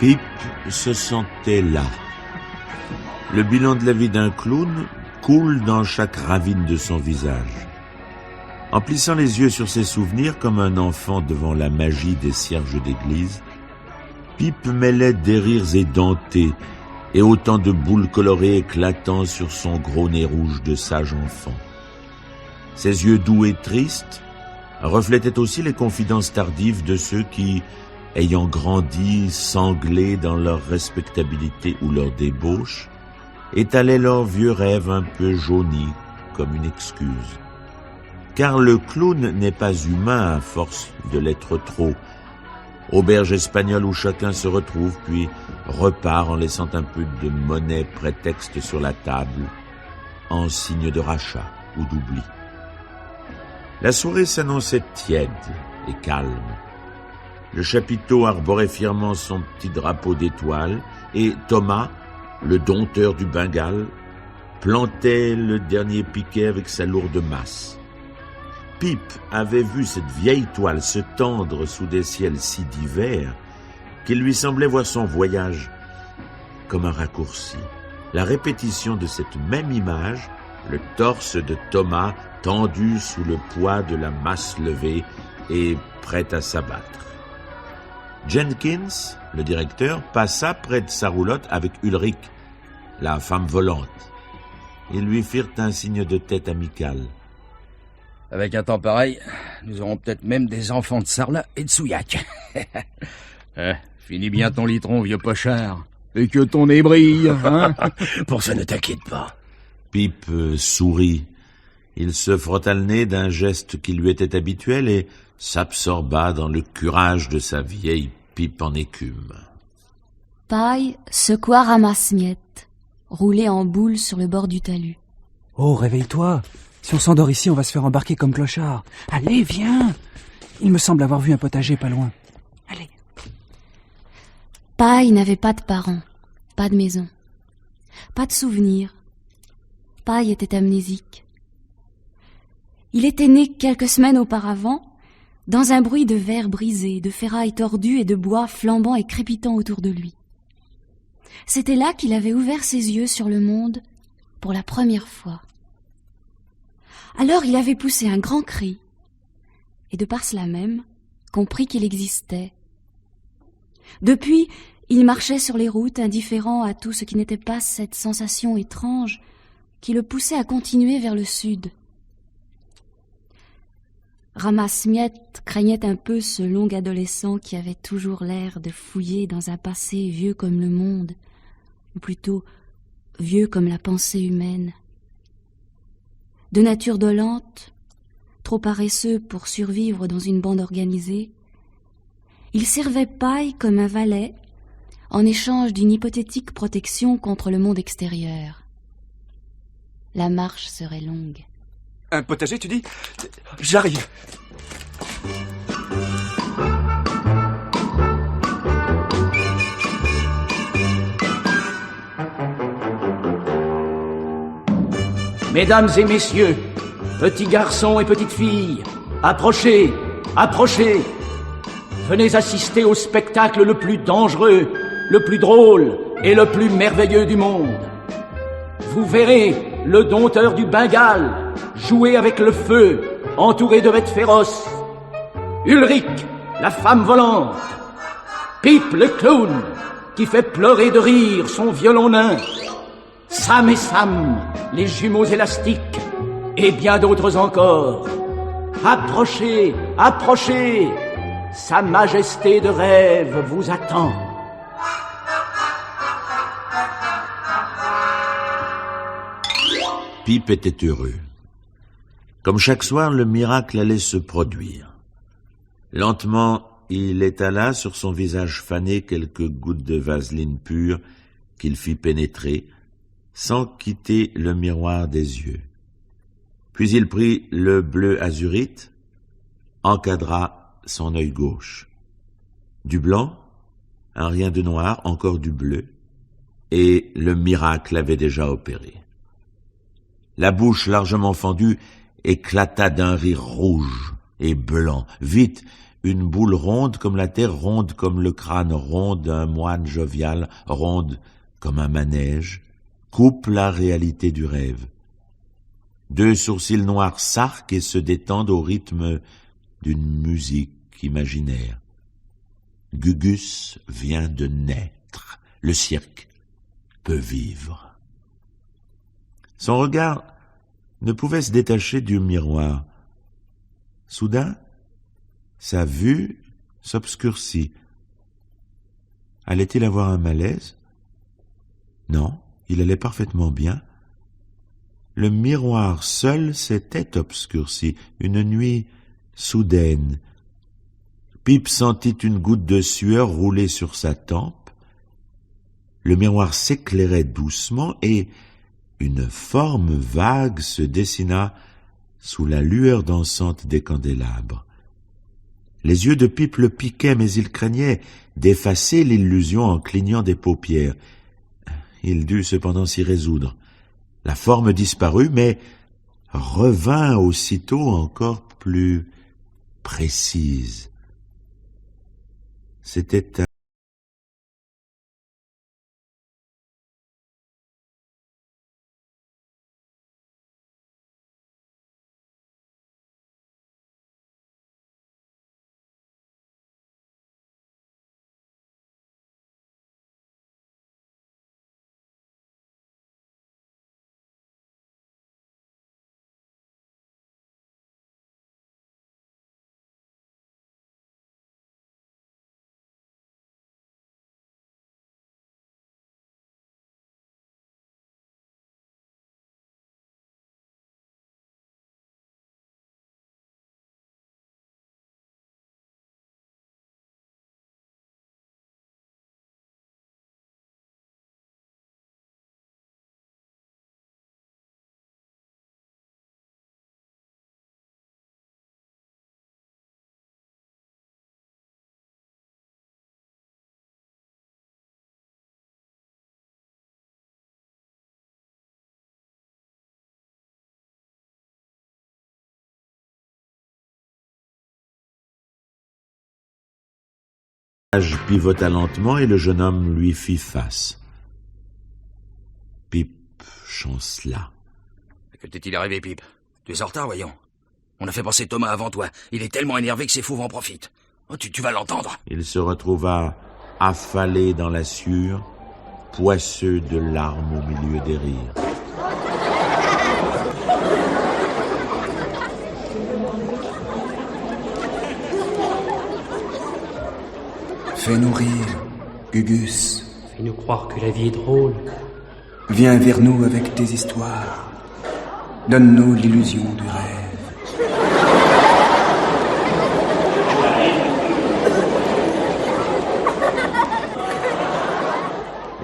Pip se sentait là. Le bilan de la vie d'un clown coule dans chaque ravine de son visage. En plissant les yeux sur ses souvenirs comme un enfant devant la magie des cierges d'église, Pip mêlait des rires édentés et autant de boules colorées éclatant sur son gros nez rouge de sage enfant. Ses yeux doux et tristes reflétaient aussi les confidences tardives de ceux qui, ayant grandi sanglés dans leur respectabilité ou leur débauche, étalaient leurs vieux rêves un peu jaunis comme une excuse. Car le clown n'est pas humain à force de l'être trop. Auberge espagnole où chacun se retrouve puis repart en laissant un peu de monnaie prétexte sur la table, en signe de rachat ou d'oubli. La soirée s'annonçait tiède et calme. Le chapiteau arborait fièrement son petit drapeau d'étoiles et Thomas, le dompteur du Bengale, plantait le dernier piquet avec sa lourde masse. Pip avait vu cette vieille toile se tendre sous des ciels si divers qu'il lui semblait voir son voyage comme un raccourci. La répétition de cette même image, le torse de Thomas tendu sous le poids de la masse levée et prêt à s'abattre. Jenkins, le directeur, passa près de sa roulotte avec Ulrich, la femme volante. Ils lui firent un signe de tête amical. Avec un temps pareil, nous aurons peut-être même des enfants de Sarlat et de Souillac. Finis bien ton litron, vieux pochard. Et que ton nez brille, hein. Pour ça, ne t'inquiète pas. Pip sourit. Il se frotta le nez d'un geste qui lui était habituel et s'absorba dans le curage de sa vieille pipe en écume. Paille secoua Ramasse-Miettes, roulé en boule sur le bord du talus. Oh, réveille-toi. Si on s'endort ici, on va se faire embarquer comme clochard. Allez, viens. Il me semble avoir vu un potager pas loin. Allez. Paille n'avait pas de parents, pas de maison, pas de souvenirs. Paille était amnésique. Il était né quelques semaines auparavant dans un bruit de verre brisé, de ferrailles tordues et de bois flambant et crépitant autour de lui. C'était là qu'il avait ouvert ses yeux sur le monde pour la première fois. Alors il avait poussé un grand cri et de par cela même compris qu'il existait. Depuis, il marchait sur les routes indifférent à tout ce qui n'était pas cette sensation étrange qui le poussait à continuer vers le sud. Ramasse-Miettes craignait un peu ce long adolescent qui avait toujours l'air de fouiller dans un passé vieux comme le monde, ou plutôt vieux comme la pensée humaine. De nature dolente, trop paresseux pour survivre dans une bande organisée, il servait Paille comme un valet en échange d'une hypothétique protection contre le monde extérieur. La marche serait longue. Un potager, tu dis? J'arrive. Mesdames et messieurs, petits garçons et petites filles, approchez, approchez. Venez assister au spectacle le plus dangereux, le plus drôle et le plus merveilleux du monde. Vous verrez le dompteur du Bengale jouer avec le feu, entouré de bêtes féroces. Ulrich, la femme volante. Pip, le clown, qui fait pleurer de rire son violon nain. Sam et Sam, les jumeaux élastiques, et bien d'autres encore. Approchez, approchez, Sa Majesté de rêve vous attend. Pip était heureux. Comme chaque soir, le miracle allait se produire. Lentement, il étala sur son visage fané quelques gouttes de vaseline pure qu'il fit pénétrer, sans quitter le miroir des yeux. Puis il prit le bleu azurite, encadra son œil gauche. Du blanc, un rien de noir, encore du bleu, et le miracle avait déjà opéré. La bouche largement fendue éclata d'un rire rouge et blanc. Vite, Une boule ronde comme la terre, ronde comme le crâne, ronde d'un moine jovial, ronde comme un manège, coupe la réalité du rêve. Deux sourcils noirs s'arquent et se détendent au rythme d'une musique imaginaire. Gugus vient de naître. Le cirque peut vivre. Son regard ne pouvait se détacher du miroir. Soudain, sa vue s'obscurcit. Allait-il avoir un malaise? Non, il allait parfaitement bien. Le miroir seul s'était obscurci. Une nuit soudaine. Pip sentit une goutte de sueur rouler sur sa tempe. Le miroir s'éclairait doucement et une forme vague se dessina sous la lueur dansante des candélabres. Les yeux de Pip le piquaient, mais il craignait d'effacer l'illusion en clignant des paupières. Il dut cependant s'y résoudre. La forme disparut, mais revint aussitôt encore plus précise. C'était un pivota lentement et le jeune homme lui fit face. Pip chancela. Que t'est-il arrivé, Pip? Tu es en retard, voyons. On a fait passer Thomas avant toi. Il est tellement énervé que ses fous en profitent. Oh, tu vas l'entendre. Il se retrouva affalé dans la sueur, poisseux de larmes au milieu des rires. Fais-nous rire, Gugus. Fais-nous croire que la vie est drôle. Viens vers nous avec tes histoires. Donne-nous l'illusion du rêve.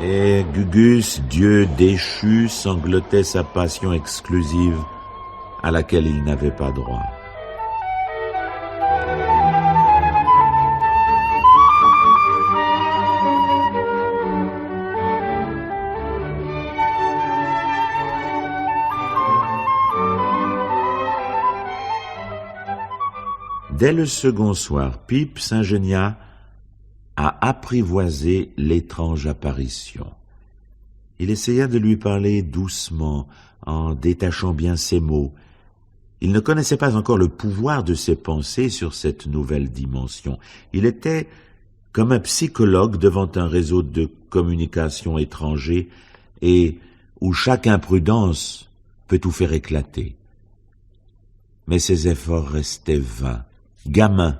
Et Gugus, dieu déchu, sanglotait sa passion exclusive à laquelle il n'avait pas droit. Dès le second soir, Pip s'ingénia à apprivoiser l'étrange apparition. Il essaya de lui parler doucement, en détachant bien ses mots. Il ne connaissait pas encore le pouvoir de ses pensées sur cette nouvelle dimension. Il était comme un psychologue devant un réseau de communication étranger et où chaque imprudence peut tout faire éclater. Mais ses efforts restaient vains. Gamin.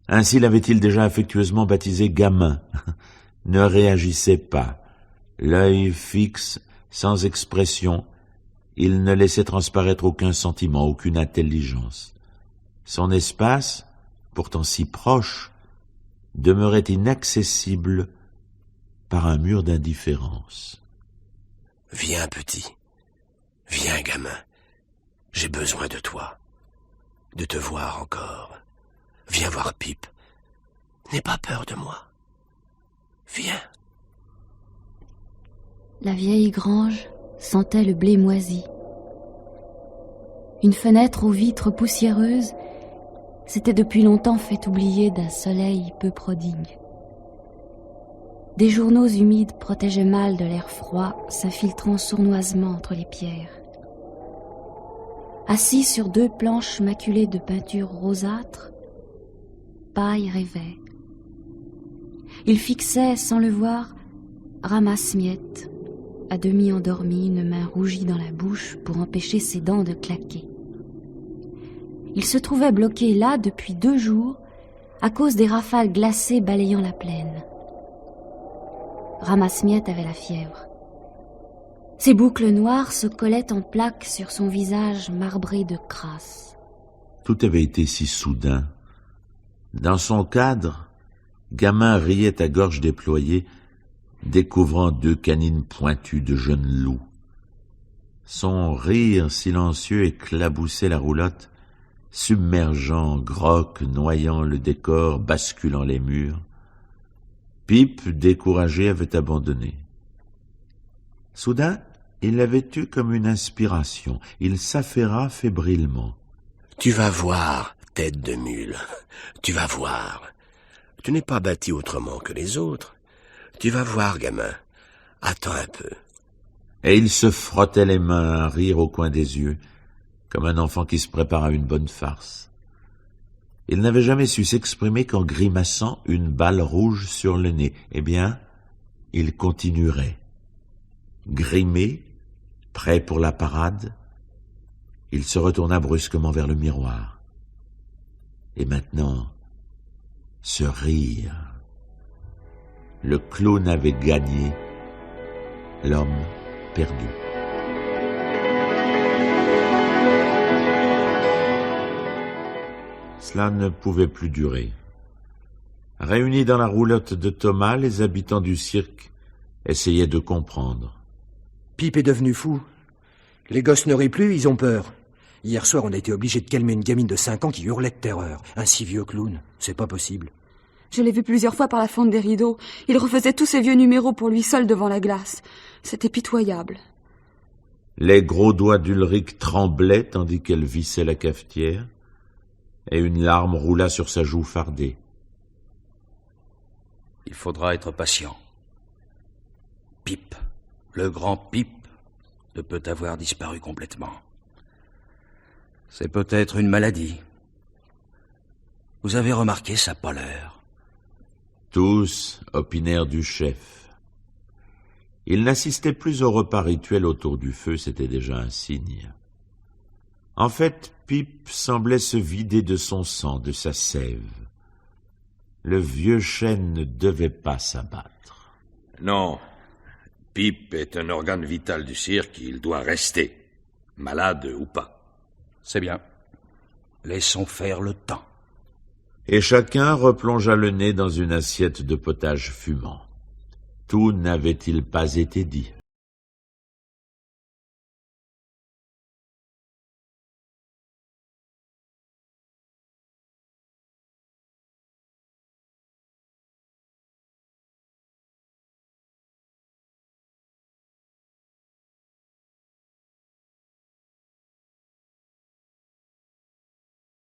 Ainsi l'avait-il déjà affectueusement baptisé Gamin. Ne réagissait pas. L'œil fixe, sans expression, il ne laissait transparaître aucun sentiment, aucune intelligence. Son espace, pourtant si proche, demeurait inaccessible par un mur d'indifférence. « Viens, petit. Viens, gamin. J'ai besoin de toi. De te voir encore. Viens voir Pip. N'aie pas peur de moi. Viens. » La vieille grange sentait le blé moisi. Une fenêtre aux vitres poussiéreuses s'était depuis longtemps fait oublier d'un soleil peu prodigue. Des journaux humides protégeaient mal de l'air froid, s'infiltrant sournoisement entre les pierres. Assis sur 2 planches maculées de peinture rosâtre, Paille rêvait. Il fixait, sans le voir, Ramasse-Miettes, à demi endormi, une main rougie dans la bouche pour empêcher ses dents de claquer. Il se trouvait bloqué là depuis 2 jours à cause des rafales glacées balayant la plaine. Ramasse-Miettes avait la fièvre. Ses boucles noires se collaient en plaques sur son visage marbré de crasse. Tout avait été si soudain. Dans son cadre, Gamin riait à gorge déployée, découvrant 2 canines pointues de jeunes loups. Son rire silencieux éclaboussait la roulotte, submergeant, groc, noyant le décor, basculant les murs. Pipe, découragé, avait abandonné. Soudain, il l'avait eu comme une inspiration. Il s'affaira fébrilement. « Tu vas voir, tête de mule, tu vas voir. Tu n'es pas bâti autrement que les autres. Tu vas voir, gamin. Attends un peu. » Et il se frottait les mains, à rire au coin des yeux, comme un enfant qui se prépare à une bonne farce. Il n'avait jamais su s'exprimer qu'en grimaçant une balle rouge sur le nez. Eh bien, il continuerait. Grimé, prêt pour la parade, il se retourna brusquement vers le miroir. Et maintenant, ce rire. Le clown avait gagné, l'homme perdu. Cela ne pouvait plus durer. Réunis dans la roulotte de Thomas, les habitants du cirque essayaient de comprendre. Pipe est devenu fou. Les gosses ne rient plus, ils ont peur. Hier soir, on a été obligé de calmer une gamine de 5 ans qui hurlait de terreur. Un si vieux clown, c'est pas possible. Je l'ai vu plusieurs fois par la fente des rideaux. Il refaisait tous ses vieux numéros pour lui seul devant la glace. C'était pitoyable. Les gros doigts d'Ulrich tremblaient tandis qu'elle vissait la cafetière, et une larme roula sur sa joue fardée. Il faudra être patient. Pipe, le grand Pipe, ne peut avoir disparu complètement. C'est peut-être une maladie. Vous avez remarqué sa pâleur? Tous opinèrent du chef. Il n'assistait plus au repas rituel autour du feu, c'était déjà un signe. En fait, Pipe semblait se vider de son sang, de sa sève. Le vieux chêne ne devait pas s'abattre. Non, Pipe est un organe vital du cirque, il doit rester, malade ou pas. C'est bien. Laissons faire le temps. Et chacun replongea le nez dans une assiette de potage fumant. Tout n'avait-il pas été dit?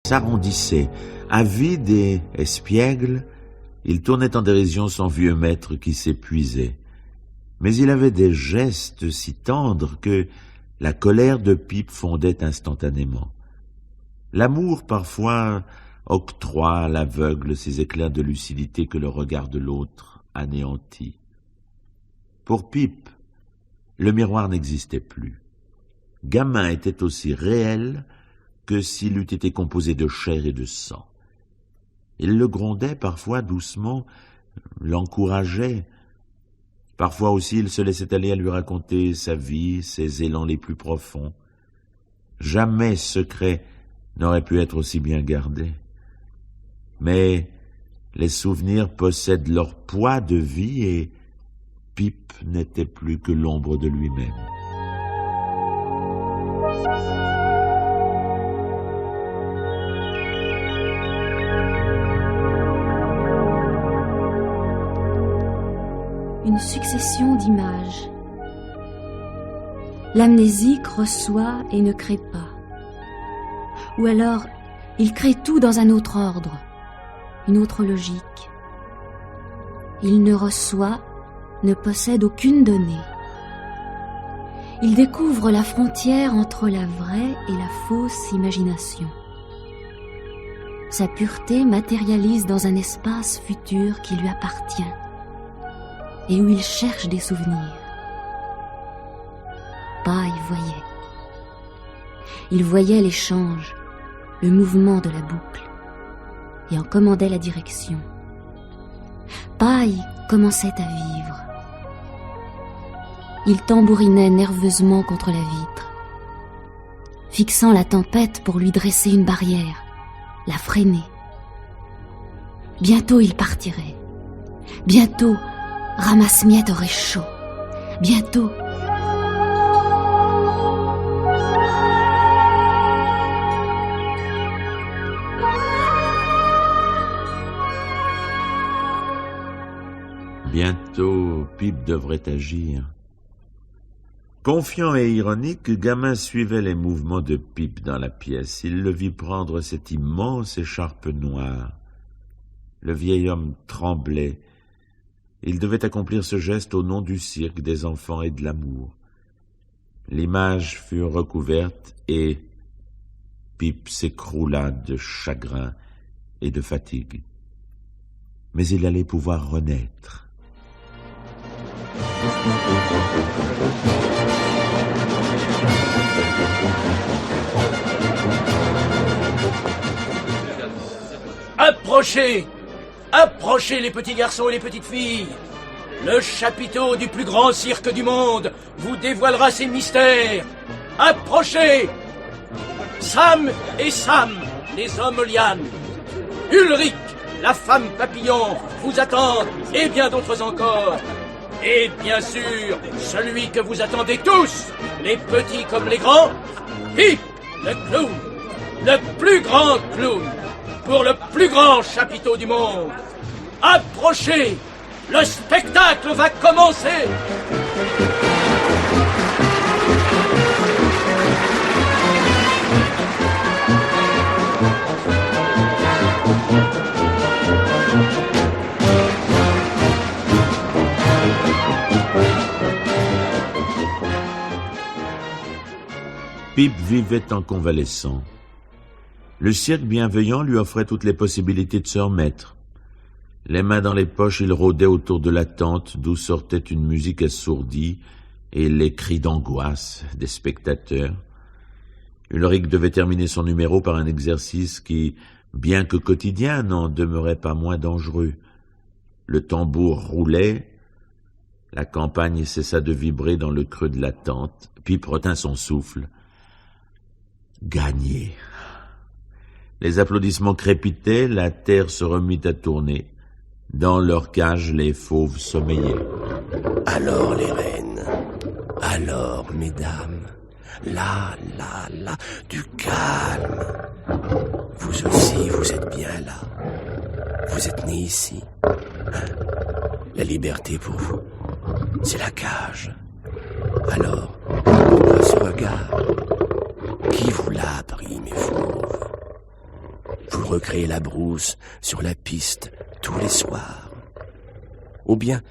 S'arrondissait, avide et espiègle, il tournait en dérision son vieux maître qui s'épuisait. Mais il avait des gestes si tendres que la colère de Pipe fondait instantanément. L'amour, parfois, octroie à l'aveugle ces éclairs de lucidité que le regard de l'autre anéantit. Pour Pipe, le miroir n'existait plus. Gamin était aussi réel que s'il eût été composé de chair et de sang. Il le grondait parfois doucement, l'encourageait. Parfois aussi il se laissait aller à lui raconter sa vie, ses élans les plus profonds. Jamais secret n'aurait pu être aussi bien gardé. Mais les souvenirs possèdent leur poids de vie et Pipe n'était plus que l'ombre de lui-même. Une succession d'images. L'amnésique reçoit et ne crée pas. Ou alors, Il crée tout dans un autre ordre, une autre logique. Il ne reçoit, ne possède aucune donnée. Il découvre la frontière entre la vraie et la fausse imagination. Sa pureté matérialise dans un espace futur qui lui appartient et où il cherche des souvenirs. Paille voyait. Il voyait l'échange, le mouvement de la boucle, et en commandait la direction. Paille commençait à vivre. Il tambourinait nerveusement contre la vitre, fixant la tempête pour lui dresser une barrière, la freiner. Bientôt il partirait. Bientôt, Ramasse-Miettes aurait chaud. Bientôt... Bientôt, Pip devrait agir. Confiant et ironique, Gamin suivait les mouvements de Pip dans la pièce. Il le vit prendre cette immense écharpe noire. Le vieil homme tremblait. Il devait accomplir ce geste au nom du cirque, des enfants et de l'amour. L'image fut recouverte et Pip s'écroula de chagrin et de fatigue. Mais il allait pouvoir renaître. Approchez! Approchez les petits garçons et les petites filles! Le chapiteau du plus grand cirque du monde vous dévoilera ses mystères! Approchez! Sam et Sam, les hommes lianes! Ulrich, la femme papillon, vous attendent, et bien d'autres encore! Et bien sûr, celui que vous attendez tous, les petits comme les grands, Pip, le clown, le plus grand clown, pour le plus grand chapiteau du monde. Approchez, le spectacle va commencer. Pip vivait en convalescent. Le cirque bienveillant lui offrait toutes les possibilités de se remettre. Les mains dans les poches, il rôdait autour de la tente d'où sortait une musique assourdie et les cris d'angoisse des spectateurs. Ulrich devait terminer son numéro par un exercice qui, bien que quotidien, n'en demeurait pas moins dangereux. Le tambour roulait, la campagne cessa de vibrer dans le creux de la tente, Pip retint son souffle. Gagné. Les applaudissements crépitaient, la terre se remit à tourner. Dans leur cage, les fauves sommeillaient. Alors les reines, alors mesdames, là, du calme. Vous aussi, vous êtes bien là. Vous êtes nés ici. La liberté pour vous, c'est la cage. Alors, pourquoi ce regard? Qui vous l'a appris, mes fauves? Vous recréez la brousse sur la piste tous les soirs. Ou bien,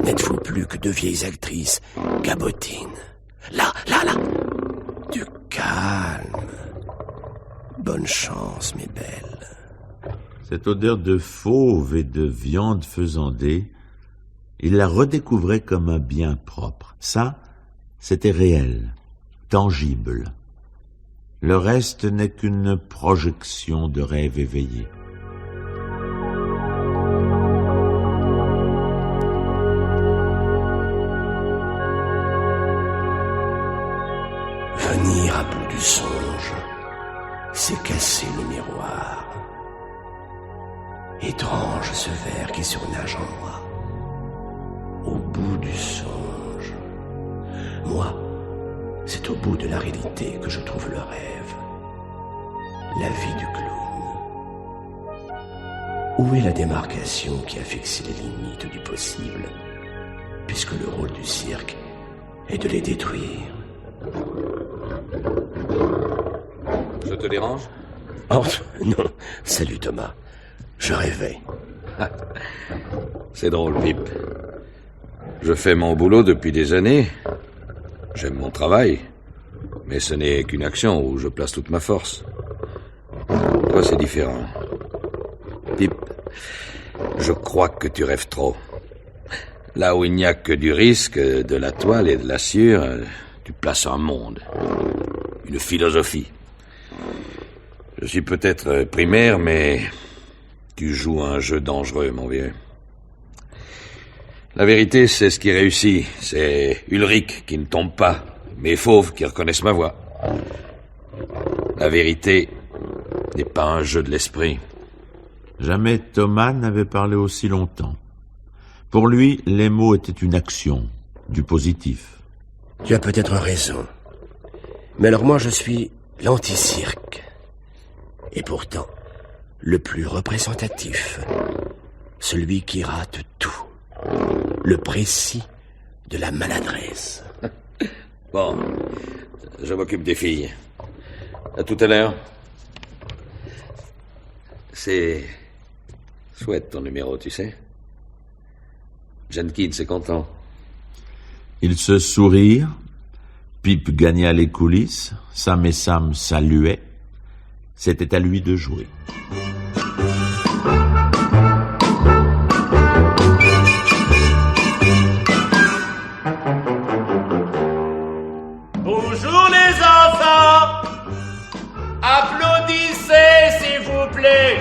n'êtes-vous plus que de vieilles actrices cabotines? Là, du calme. Bonne chance, mes belles. Cette odeur de fauve et de viande faisandée, il la redécouvrait comme un bien propre. Ça, c'était réel, tangible. Le reste n'est qu'une projection de rêve éveillé. Venir à bout du songe, c'est casser le miroir. Étrange ce ver qui surnage en moi. Au bout du songe. Moi, c'est au bout de la réalité que je trouve le rêve. La vie du clown. Où est la démarcation qui a fixé les limites du possible, puisque le rôle du cirque est de les détruire? Je te dérange? Entre? Non. Salut, Thomas. Je rêvais. C'est drôle, Pip. Je fais mon boulot depuis des années. J'aime mon travail. Mais ce n'est qu'une action où je place toute ma force. Toi, c'est différent. Pip, je crois que tu rêves trop. Là où il n'y a que du risque, de la toile et de la sciure, tu places un monde. Une philosophie. Je suis peut-être primaire, mais tu joues un jeu dangereux, mon vieux. La vérité, c'est ce qui réussit. C'est Ulrich qui ne tombe pas, mais Fauve qui reconnaissent ma voix. La vérité n'est pas un jeu de l'esprit. Jamais Thomas n'avait parlé aussi longtemps. Pour lui, les mots étaient une action, du positif. Tu as peut-être raison. Mais alors moi, je suis l'anti-cirque. Et pourtant, le plus représentatif. Celui qui rate tout. Le précis de la maladresse. Bon, je m'occupe des filles. À tout à l'heure. C'est chouette ton numéro, tu sais. Jenkins est content. Ils se sourirent. Pip gagna les coulisses. Sam et Sam saluaient. C'était à lui de jouer. Bonjour les enfants. Applaudissez s'il vous plaît.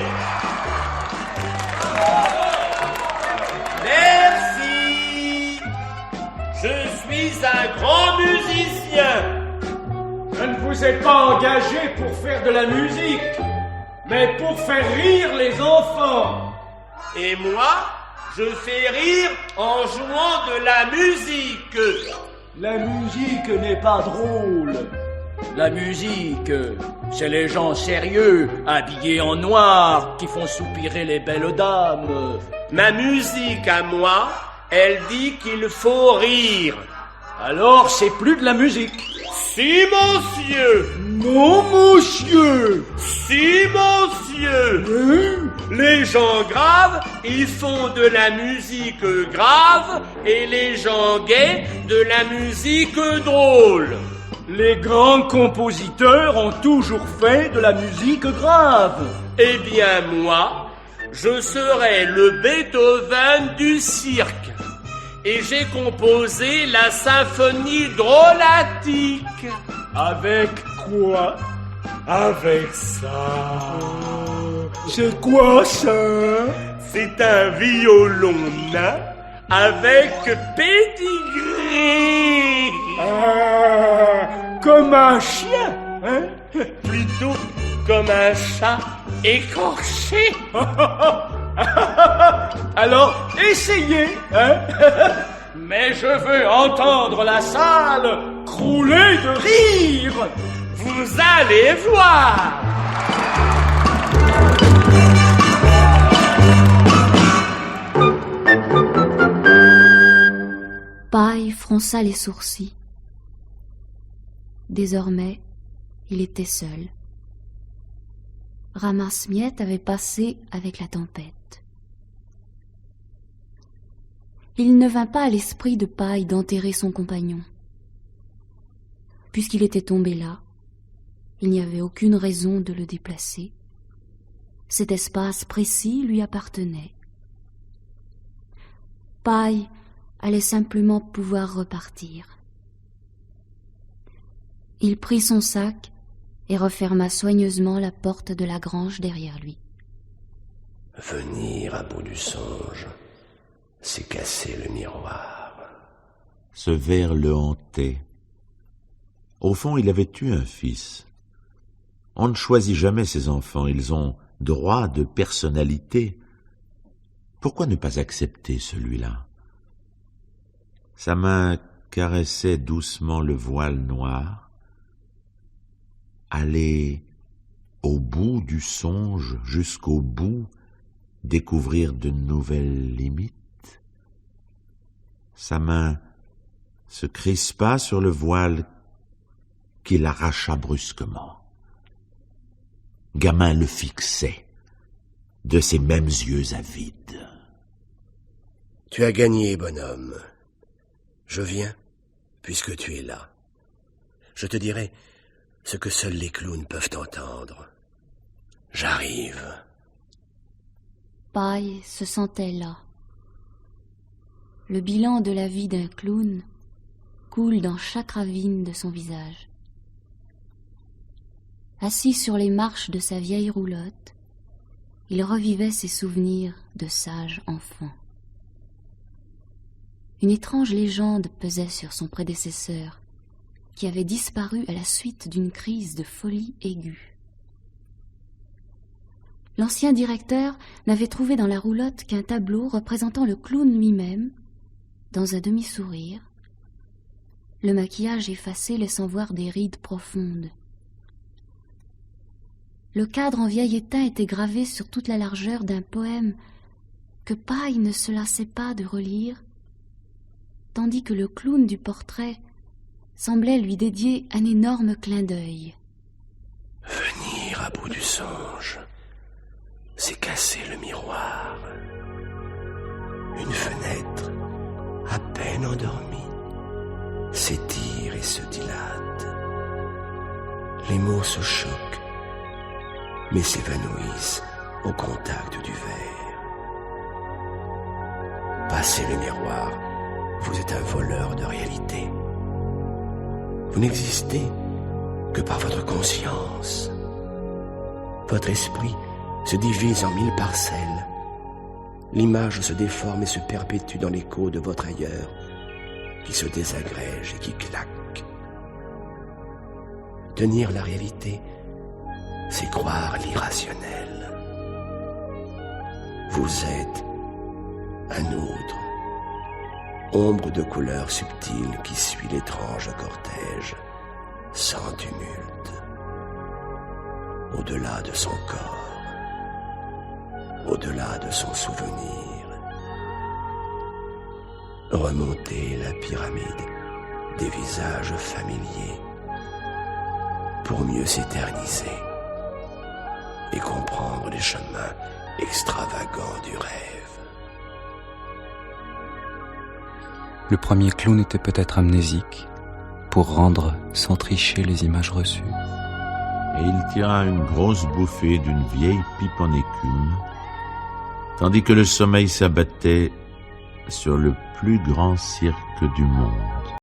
Merci. Je suis un grand musicien. Je ne vous ai pas engagé pour faire de la musique, mais pour faire rire les enfants. Et moi, je fais rire en jouant de la musique. La musique n'est pas drôle. La musique, c'est les gens sérieux, habillés en noir, qui font soupirer les belles dames. Ma musique à moi, elle dit qu'il faut rire. Alors c'est plus de la musique. Si, monsieur. Non, monsieur. Si, monsieur. Les gens graves, ils font de la musique grave, et les gens gays, de la musique drôle. Les grands compositeurs ont toujours fait de la musique grave. Eh bien, moi, je serai le Beethoven du cirque. Et j'ai composé la symphonie drôlatique. Avec quoi? Avec ça. C'est quoi ça? C'est un violon nain avec pédigré. Comme un chien, hein? Plutôt comme un chat écorché. Alors, essayez, hein? Mais je veux entendre la salle crouler de rire. Vous allez voir. Paille fronça les sourcils. Désormais, il était seul. Ramasse-miettes avait passé avec la tempête. Il ne vint pas à l'esprit de Paille d'enterrer son compagnon. Puisqu'il était tombé là, il n'y avait aucune raison de le déplacer. Cet espace précis lui appartenait. Paille allait simplement pouvoir repartir. Il prit son sac et referma soigneusement la porte de la grange derrière lui. Venir à bout du songe, c'est casser le miroir. Ce vers le hantait. Au fond, il avait eu un fils. On ne choisit jamais ses enfants, ils ont droit de personnalité. Pourquoi ne pas accepter celui-là? Sa main caressait doucement le voile noir. Aller au bout du songe, jusqu'au bout, découvrir de nouvelles limites. Sa main se crispa sur le voile qu'il arracha brusquement. Gamin le fixait, de ses mêmes yeux avides. Tu as gagné, bonhomme. Je viens, puisque tu es là. Je te dirai ce que seuls les clowns peuvent entendre. J'arrive. Paille se sentait là. Le bilan de la vie d'un clown coule dans chaque ravine de son visage. Assis sur les marches de sa vieille roulotte, il revivait ses souvenirs de sage enfant. Une étrange légende pesait sur son prédécesseur, qui avait disparu à la suite d'une crise de folie aiguë. L'ancien directeur n'avait trouvé dans la roulotte qu'un tableau représentant le clown lui-même, dans un demi-sourire, le maquillage effacé laissant voir des rides profondes. Le cadre en vieil étain était gravé sur toute la largeur d'un poème que Paille ne se lassait pas de relire, tandis que le clown du portrait semblait lui dédier un énorme clin d'œil. Venir à bout du songe, c'est casser le miroir. Une fenêtre, à peine endormie, s'étire et se dilate. Les mots se choquent, mais s'évanouissent au contact du verre. Passez le miroir, vous êtes un voleur de réalité. Vous n'existez que par votre conscience. Votre esprit se divise en 1000 parcelles. L'image se déforme et se perpétue dans l'écho de votre ailleurs, qui se désagrège et qui claque. Tenir la réalité, c'est croire l'irrationnel. Vous êtes un autre, ombre de couleur subtile qui suit l'étrange cortège, sans tumulte, au-delà de son corps, au-delà de son souvenir. Remontez la pyramide des visages familiers pour mieux s'éterniser et comprendre les chemins extravagants du rêve. Le premier clown était peut-être amnésique, pour rendre sans tricher les images reçues. Et il tira une grosse bouffée d'une vieille pipe en écume, tandis que le sommeil s'abattait sur le plus grand cirque du monde.